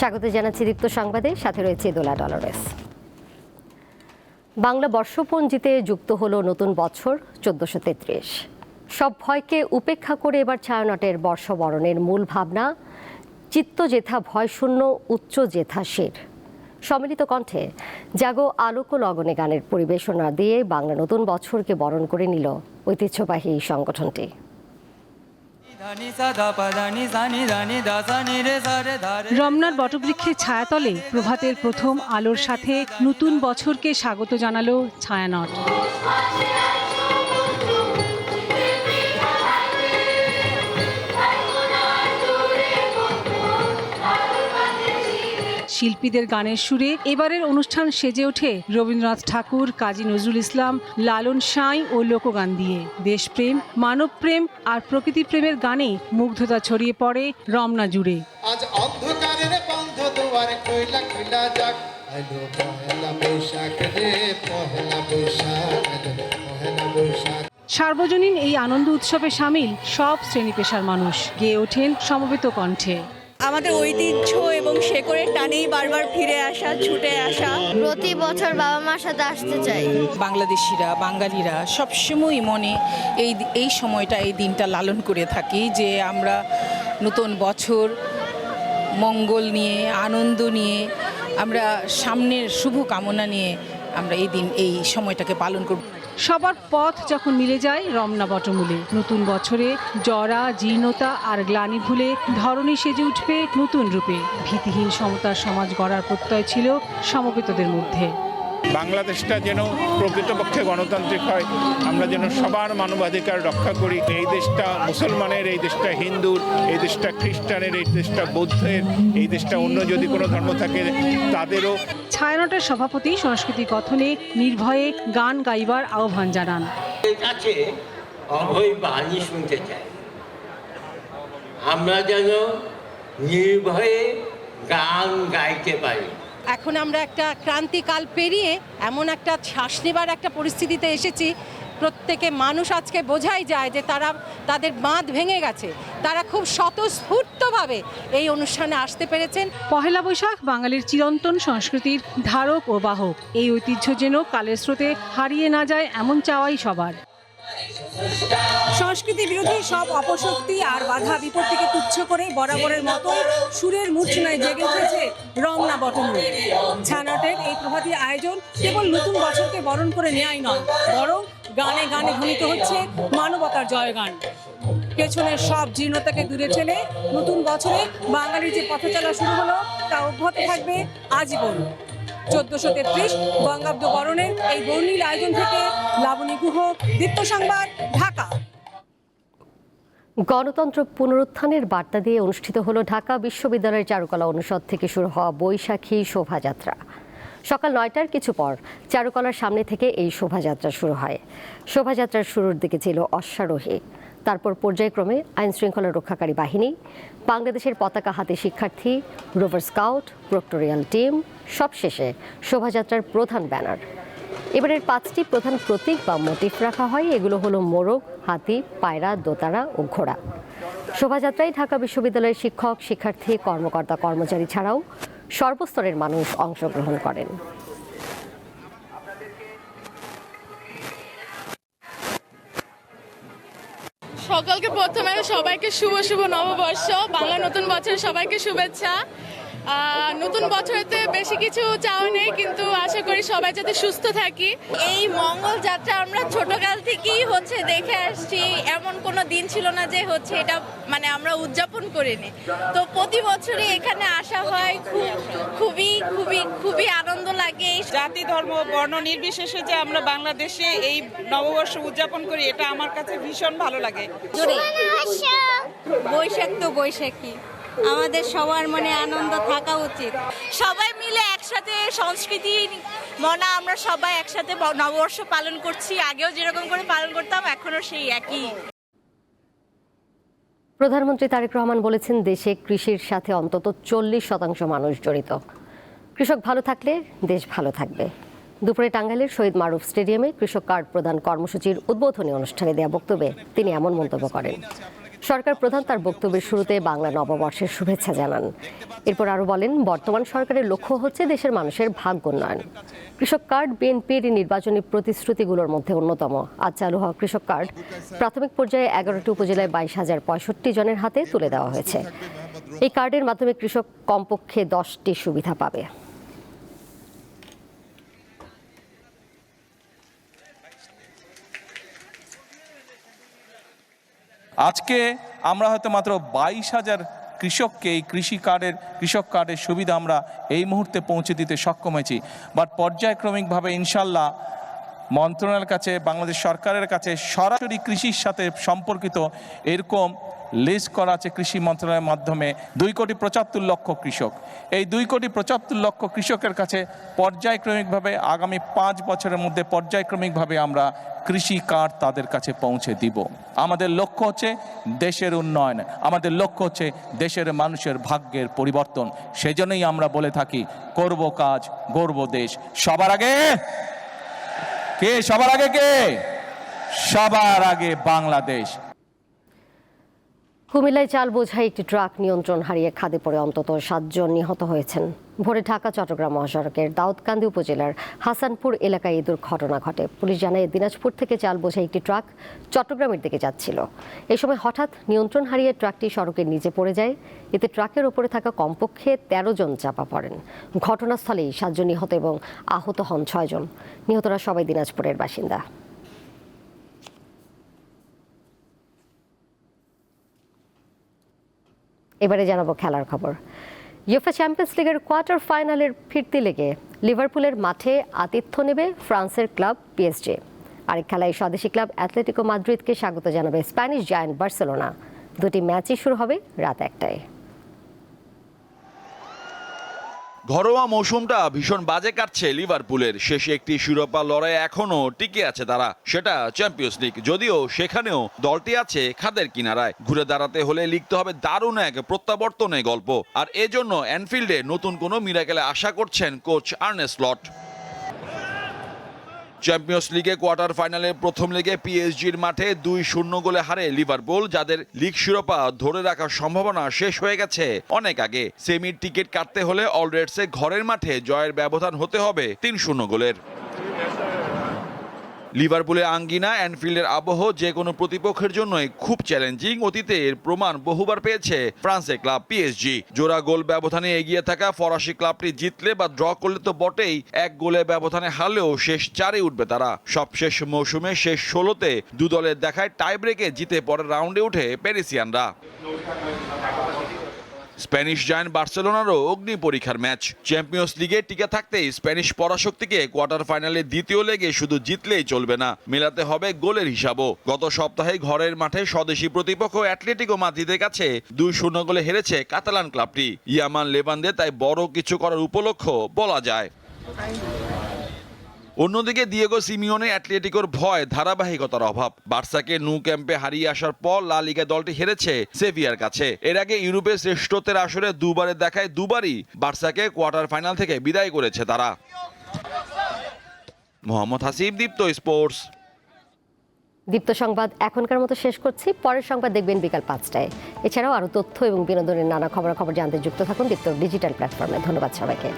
স্বাগত জানাচ্ছি দীপ্ত সংবাদে, সাথে রয়েছে দোলা ডলরেস। বাংলা বর্ষপঞ্জিতে যুক্ত হলো নতুন বছর 1433। সব ভয়কে উপেক্ষা করে এবার ছায়ানটের বর্ষবরণের মূল ভাবনা চিত্ত জেথা ভয়শূন্য উচ্চ জেথা শির। সম্মিলিত কণ্ঠে জাগো আলোক লগনে গানের পরিবেশনা দিয়ে বাংলা নতুন বছরকে বরণ করে নিল ঐতিহ্যবাহী এই সংগঠনটি। রমনার বটবৃক্ষের ছায়াতলে প্রভাতের প্রথম আলোর সাথে নতুন বছরকে স্বাগত জানালো ছায়ানট। শিল্পীদের গানের সুরে এবারের অনুষ্ঠান সেজে ওঠে রবীন্দ্রনাথ ঠাকুর, কাজী নজরুল ইসলাম, লালন সাঁই ও লোকগান দিয়ে। দেশপ্রেম, মানবপ্রেম আর প্রকৃতি প্রেমের গানে মুগ্ধতা ছড়িয়ে পড়ে রমনা জুড়ে। আজ অন্ধকারের বন্ধ দুয়ার কইলা কইলা যাক, আলো পহেলা বৈশাখ রে পহেলা বৈশাখ, পহেলা বৈশাখ। সার্বজনীন এই আনন্দ উৎসবে সামিল সব শ্রেণী পেশার মানুষ, গেয়ে ওঠেন সমবেত কণ্ঠে। আমাদের ঐতিহ্য এবং শেকড়ের টানেই বারবার ফিরে আসা, ছুটে আসা। প্রতি বছর বাবা মার সাথে আসতে চাই। বাংলাদেশিরা, বাঙালিরা সবসময় মনে এই সময়টা, এই দিনটা লালন করে থাকি যে আমরা নতুন বছর মঙ্গল নিয়ে, আনন্দ নিয়ে, আমরা সামনের শুভ কামনা নিয়ে আমরা এই সময়টাকে পালন করব। সবার পথ যখন মিলে যায় রমনা বটমূলে, নতুন বছরে জরা, জীর্ণতা আর গ্লানি ভুলে ধরণী সেজে উঠবে নতুন রূপে। ভীতিহীন সমতার সমাজ গড়ার প্রত্যয় ছিল সমবেতদের মধ্যে। বাংলাদেশটা যেন প্রকৃতপক্ষে গণতান্ত্রিক হয়, আমরা যেন সবার মানবাধিকার রক্ষা করি। এই দেশটা মুসলমানের, এই দেশটা হিন্দুর, এই দেশটা খ্রিস্টানের, এই দেশটা বৌদ্ধের, এই দেশটা অন্য যদি কোনো ধর্ম থাকে তাদেরও। ছায়ানটের সভাপতি সংস্কৃতি কথনে নির্ভয়ে গান গাইবার আহ্বান জানান। কাছে অভয় বাণী শুনতে চাই, আমরা যেন নির্ভয়ে গান গাইতে পারি। এখন আমরা একটা ক্রান্তিকাল পেরিয়ে এমন একটা শ্বাস নেবার একটা পরিস্থিতিতে এসেছি, প্রত্যেকে মানুষ আজকে বোঝাই যায় যে তাদের বাঁধ ভেঙে গেছে। তারা খুব স্বতঃস্ফূর্তভাবে এই অনুষ্ঠানে আসতে পেরেছেন। পহেলা বৈশাখ বাঙালির চিরন্তন সংস্কৃতির ধারক ও বাহক। এই ঐতিহ্য যেন কালের স্রোতে হারিয়ে না যায়, এমন চাওয়াই সবার। সংস্কৃতি বিরোধী সব অপশক্তি আর বাধা বিপত্তিকে তুচ্ছ করে বরাবরের মতো সুরের মূর্ছনায় জেগে উঠেছে রমনা বটমূলে। ছায়ানটের এই প্রভাতী আয়োজন কেবল নতুন বছরকে বরণ করে নেয়াই নয়, বরং গানে গানে ধ্বনিত হচ্ছে মানবতার জয়গান। পেছনের সব জীর্ণতাকে দূরে ঠেলে নতুন বছরে বাঙালির যে পথচলা শুরু হলো তা অব্যাহত থাকবে আজীবন। 1433 বঙ্গাব্দ বরণের এই বর্ণিল আয়োজন থেকে লাবণী গুহ, দীপ্ত সংবাদ, ঢাকা। গণতন্ত্র পুনরুত্থানের বার্তা দিয়ে অনুষ্ঠিত হলো ঢাকা বিশ্ববিদ্যালয়ের চারুকলা অনুষদ থেকে শুরু হওয়া বৈশাখী শোভাযাত্রা। সকাল 9টার কিছু পর চারুকলার সামনে থেকে এই শোভাযাত্রা শুরু হয়। শোভাযাত্রার শুরুর দিকে ছিল অশ্বারোহী, তারপর পর্যায়ক্রমে আইন শৃঙ্খলা রক্ষাকারী বাহিনী, বাংলাদেশের পতাকা হাতে শিক্ষার্থী, রোভার স্কাউট, প্রক্টোরিয়াল টিম, সবশেষে শোভাযাত্রার প্রধান ব্যানার। এবারের 5টি প্রধান প্রতীক বা মোটিফ রাখা হয়। এগুলো হলো মোরগ, হাতি, পায়রা, দোতারা ও ঘোড়া। শোভাযাত্রায় ঢাকা বিশ্ববিদ্যালয়ের শিক্ষক, শিক্ষার্থী, কর্মকর্তা, কর্মচারী ছাড়াও সর্বস্তরের মানুষ অংশগ্রহণ করেন। সকলকে প্রথমে সবাইকে শুভ শুভ নববর্ষ, বাংলা নতুন বছর, সবাইকে শুভেচ্ছা। নতুন বছরেতে বেশি কিছু চাওয়া নেই, কিন্তু আশা করি সবাই যাতে সুস্থ থাকি। এই মঙ্গল যাত্রা আমরা ছোটকাল থেকেই দেখে আসছি, এমন কোনো দিন ছিল না যে এটা আমরা উদযাপন করিনি। তো প্রতি বছরই এখানে আসা হয়, খুবই খুবই খুবই আনন্দ লাগে। জাতি, ধর্ম, বর্ণ নির্বিশেষে যে আমরা বাংলাদেশে এই নববর্ষ উদযাপন করি, এটা আমার কাছে ভীষণ ভালো লাগে। বৈশাখ তো বৈশাখী, আমাদের সবার মনে আনন্দ থাকা উচিত। সবাই মিলে একসাথে সংস্কৃতি আমরা সবাই একসাথে নববর্ষ পালন করছি। আগেও যেরকম করে পালন করতাম, এখনো সেই একই। প্রধানমন্ত্রী তারেক রহমান বলেছেন, দেশে কৃষির সাথে অন্তত 40% মানুষ জড়িত। কৃষক ভালো থাকলে দেশ ভালো থাকবে। দুপুরে টাঙ্গাইলের শহীদ মারুফ স্টেডিয়ামে কৃষক কার্ড প্রদান কর্মসূচির উদ্বোধনী অনুষ্ঠানে দেয়া বক্তব্যে তিনি এমন মন্তব্য করেন। সরকার প্রধান তার বক্তব্যের শুরুতে বাংলা নববর্ষের শুভেচ্ছা জানান। এরপর আরও বলেন, বর্তমান সরকারের লক্ষ্য হচ্ছে দেশের মানুষের ভাগ্য উন্নয়ন। কৃষক কার্ড বিএনপির নির্বাচনী প্রতিশ্রুতিগুলোর মধ্যে অন্যতম। আজ চালু হওয়া কৃষক কার্ড প্রাথমিক পর্যায়ে 11টি উপজেলায় 22,065 জনের হাতে তুলে দেওয়া হয়েছে। এই কার্ডের মাধ্যমে কৃষক কমপক্ষে 10টি সুবিধা পাবে। আজকে আমরা হয়তো মাত্র 22,000 কৃষককে এই কৃষক কার্ডের সুবিধা আমরা এই মুহূর্তে পৌঁছে দিতে সক্ষম হয়েছি। বাট পর্যায়ক্রমিকভাবে ইনশাল্লাহ মন্ত্রণালয়ের কাছে, বাংলাদেশ সরকারের কাছে সরাসরি কৃষির সাথে সম্পর্কিত এরকম লিস্ট করা আছে কৃষি মন্ত্রণালয়ের মাধ্যমে 2,75,00,000 কৃষক। এই 2,75,00,000 কৃষকের কাছে পর্যায়ক্রমিকভাবে আগামী 5 বছরের মধ্যে পর্যায়ক্রমিকভাবে আমরা কৃষি কার্ড তাদের কাছে পৌঁছে দিব। আমাদের লক্ষ্য হচ্ছে দেশের উন্নয়ন, আমাদের লক্ষ্য হচ্ছে দেশের মানুষের ভাগ্যের পরিবর্তন। সেজন্যই আমরা বলে থাকি, করব কাজ গর্ব দেশ। সবার আগে কে? সবার আগে বাংলাদেশ। কুমিল্লায় চাল বোঝাই একটি ট্রাক নিয়ন্ত্রণ হারিয়ে খাদে পড়ে অন্তত 7 জন নিহত হয়েছেন। ভোরে ঢাকা চট্টগ্রাম মহাসড়কের দাউদকান্দি উপজেলার হাসানপুর এলাকায় এই দুর্ঘটনা ঘটে। পুলিশ জানায়, দিনাজপুর থেকে চাল বোঝাই একটি ট্রাক চট্টগ্রামের দিকে যাচ্ছিল। এই সময় হঠাৎ নিয়ন্ত্রণ হারিয়ে ট্রাকটি সড়কের নিচে পড়ে যায়। এতে ট্রাকের ওপরে থাকা কমপক্ষে 13 জন চাপা পড়েন। ঘটনাস্থলেই 7 জন নিহত এবং আহত হন 6 জন। নিহতরা সবাই দিনাজপুরের বাসিন্দা। এবারে জানাবো খেলার খবর। ইউএফএ চ্যাম্পিয়ন্স লিগের কোয়ার্টার ফাইনালের ফিরতি লেগে লিভারপুলের মাঠে আতিথ্য নেবে ফ্রান্সের ক্লাব পিএসজি। আরেক খেলায় স্বদেশি ক্লাব অ্যাটলেটিকো মাদ্রিদকে স্বাগত জানাবে স্প্যানিশ জায়ান্ট বার্সেলোনা। দুটি ম্যাচই শুরু হবে রাত 1টায়। ঘরোয়া মৌসুমটা ভীষণ বাজে কাটছে লিভারপুলের। শেষে একটি শিরোপা লড়াই এখনো টিকে আছে তারা, সেটা চ্যাম্পিয়ন্স লিগ। যদিও সেখানেও দলটি আছে খাদের কিনারায়। ঘুরে দাঁড়াতে হলে লিখতে হবে দারুণ এক প্রত্যাবর্তনের গল্প। আর এজন্য অ্যানফিল্ডে নতুন কোনো মিরাকেলে আশা করছেন কোচ আর্নে স্লট। চ্যাম্পিয়ন্স লিগে কোয়ার্টার ফাইনালের প্রথম লেগে পিএসজির মাঠে 2-0 গোলে হারে লিভারপুল, যাদের লিগ শিরোপা ধরে রাখার সম্ভাবনা শেষ হয়ে গেছে অনেক আগে। সেমির টিকিট কাটতে হলে অলরেডসে ঘরের মাঠে জয়ের ব্যবধান হতে হবে 3-0 গোলের। লিভারপুলের আঙ্গিনা, অ্যানফিল্ডের আবহ যে কোনো প্রতিপক্ষের জন্যই খুব চ্যালেঞ্জিং। অতীতে এর প্রমাণ বহুবার পেয়েছে ফ্রান্সের ক্লাব পিএসজি। জোড়া গোল ব্যবধানে এগিয়ে থাকা ফরাসি ক্লাবটি জিতলে বা ড্র করলে তো বটেই, 1 গোলে ব্যবধানে হারলেও শেষ 4-এ উঠবে তারা। সবশেষ মৌসুমে শেষ 16তে দু দলের দেখায় টাই ব্রেকে জিতে পরের রাউন্ডে উঠে প্যারিসিয়ানরা। স্প্যানিশ জায়ান্ট বার্সেলোনারও অগ্নি পরীক্ষার ম্যাচ। চ্যাম্পিয়ন্স লিগে টিকে থাকতেই স্প্যানিশ পরাশক্তিকে কোয়ার্টার ফাইনালে দ্বিতীয় লেগে শুধু জিতলেই চলবে না, মেলাতে হবে গোলের হিসাবও। গত সপ্তাহে ঘরের মাঠে স্বদেশি প্রতিপক্ষ অ্যাটলেটিকো মাদ্রিদের কাছে 2-0 গোলে হেরেছে কাতালান ক্লাবটি। ইয়ামান লেভানদে তাই বড় কিছু করার উপলক্ষ বলা যায়। অন্যদিকে দিয়েগো সিমিওনে অ্যাটলেটিকোর ভয় ধারাবাহিকতার অভাব। বার্সাকে নু ক্যাম্পে হারিয়ে আসার পর লা লিগা দলটি হেরেছে সেভিয়ার কাছে। এর আগে ইউরোপের শ্রেষ্ঠত্বের আসরে দুবারের দেখায় দুবারই বার্সাকে কোয়ার্টার ফাইনাল থেকে বিদায় করেছে তারা। মোহাম্মদ হাসিব, দীপ্ত স্পোর্টস। দীপ্ত সংবাদ এখনকার মতো শেষ করছি। পরের সংবাদ দেখবেন বিকাল 5টায়। এছাড়াও আরও তথ্য এবং বিনোদনের নানা খবরাখবর জানতে যুক্ত থাকুন দীপ্ত ডিজিটাল প্ল্যাটফর্মে। ধন্যবাদ সবাইকে।